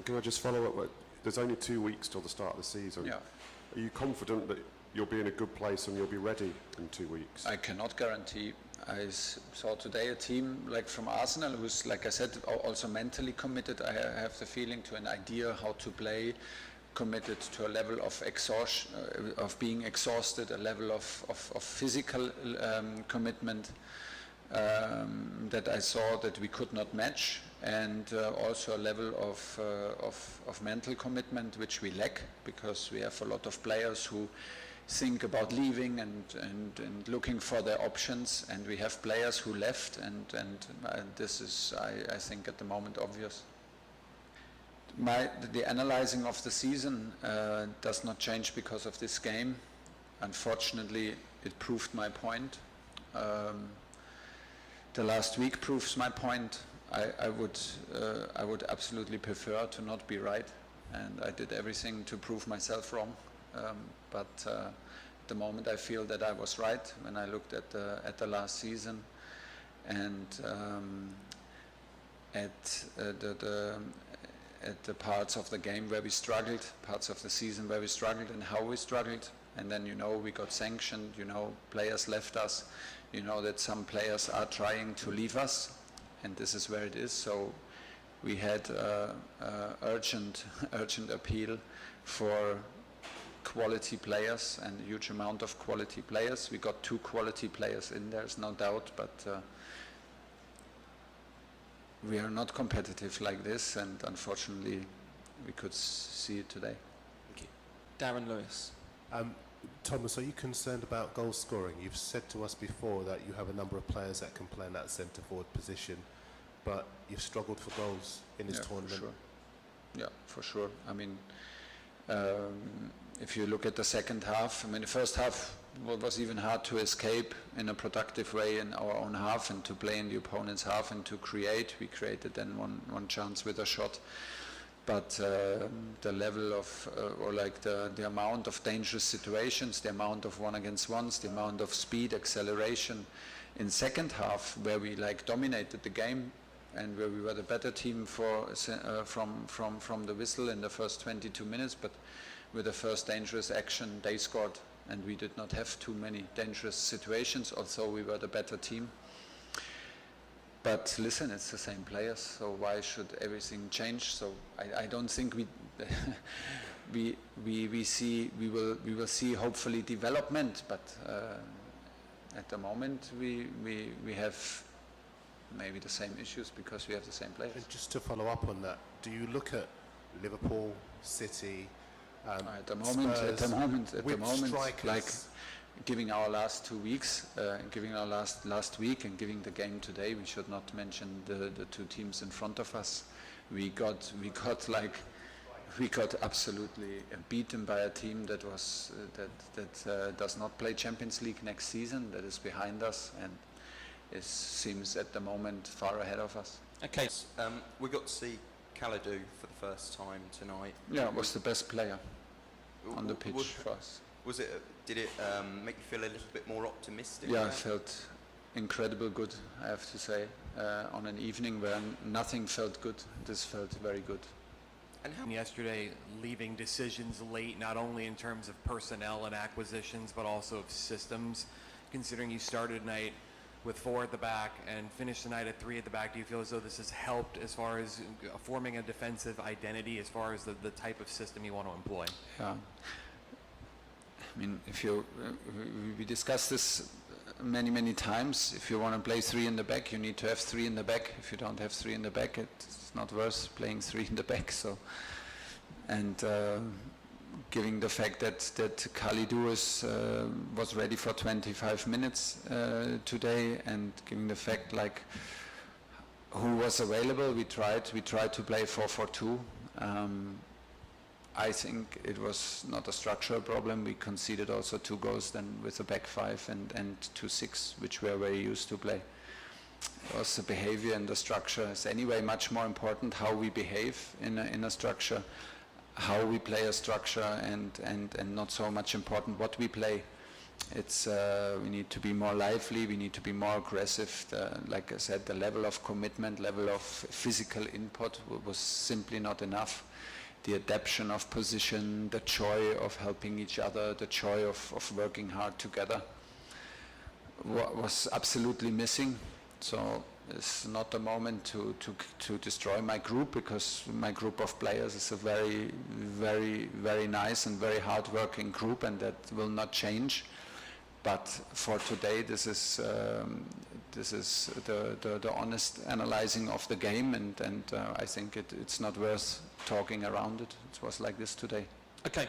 can I just follow up? There's only 2 weeks till the start of the season. Yeah. Are you confident that you'll be in a good place and you'll be ready in 2 weeks? I cannot guarantee. I saw today a team like from Arsenal who's, like I said, also mentally committed. I have the feeling to an idea how to play, committed to a level of exhaustion, of being exhausted, a level of physical commitment that I saw that we could not match, and also a level of mental commitment which we lack, because we have a lot of players who think about leaving and looking for their options, and we have players who left, and this is, I think, at the moment obvious. The analyzing of the season does not change because of this game. Unfortunately, it proved my point. The last week proves my point. I would absolutely prefer to not be right, and I did everything to prove myself wrong. But at the moment, I feel that I was right when I looked at the last season, and at the parts of the game where we struggled, parts of the season where we struggled, and how we struggled. And then, we got sanctioned, players left us, that some players are trying to leave us, and this is where it is. So we had urgent appeal for quality players, and a huge amount of quality players. We got 2 quality players in, there's no doubt, but we are not competitive like this, and unfortunately we could see it today. Thank you. Darren Lewis. Thomas, are you concerned about goal scoring? You've said to us before that you have a number of players that can play in that centre forward position, but you've struggled for goals in this tournament. For sure. Yeah, for sure. I mean, if you look at the second half, the first half was even hard to escape in a productive way in our own half and to play in the opponent's half and to create. We created then one chance with a shot. But the level of, or like the amount of dangerous situations, the amount of 1-against-1s, the amount of speed, acceleration in second half, where we dominated the game and where we were the better team from the whistle in the first 22 minutes, but with the first dangerous action they scored, and we did not have too many dangerous situations, although we were the better team. But listen, it's the same players, so why should everything change? So I don't think we will see hopefully development, but at the moment we have maybe the same issues because we have the same players. And just to follow up on that, do you look at Liverpool, City, at the moment, strikers, like giving our last 2 weeks, giving our last week, and giving the game today, we should not mention the 2 teams in front of us. We got absolutely beaten by a team that was that does not play Champions League next season. That is behind us, and it seems at the moment far ahead of us. Okay, we got to see Kalidou for the first time tonight. Yeah, was the best player on the pitch for us. Did it make you feel a little bit more optimistic? Yeah, I felt incredible good, I have to say. On an evening where nothing felt good, this felt very good. And yesterday, leaving decisions late, not only in terms of personnel and acquisitions, but also of systems. Considering you started tonight with 4 at the back and finished the night at 3 at the back, do you feel as though this has helped as far as forming a defensive identity, as far as the type of system you want to employ? Yeah. I mean, if we discussed this many times. If you want to play 3 in the back, you need to have 3 in the back. If you don't have 3 in the back, it's not worth playing 3 in the back. So, and giving the fact that Kalidou was ready for 25 minutes today, and giving the fact who was available, we tried to play 4-4-2. I think it was not a structural problem. We conceded also 2 goals then with the back 5 and 2-6, which we are very used to play. Also, behavior and the structure is anyway much more important. How we behave in a structure, how we play a structure, and not so much important what we play. we need to be more lively, we need to be more aggressive. Like I said, the level of commitment, level of physical input was simply not enough. The adaptation of position, the joy of helping each other, the joy of working hard together was absolutely missing. So it's not the moment to destroy my group, because my group of players is a very, very, very nice and very hard-working group, and that will not change. But for today, this is the honest analyzing of the game, and I think it's not worth talking around it. It was like this today. Okay.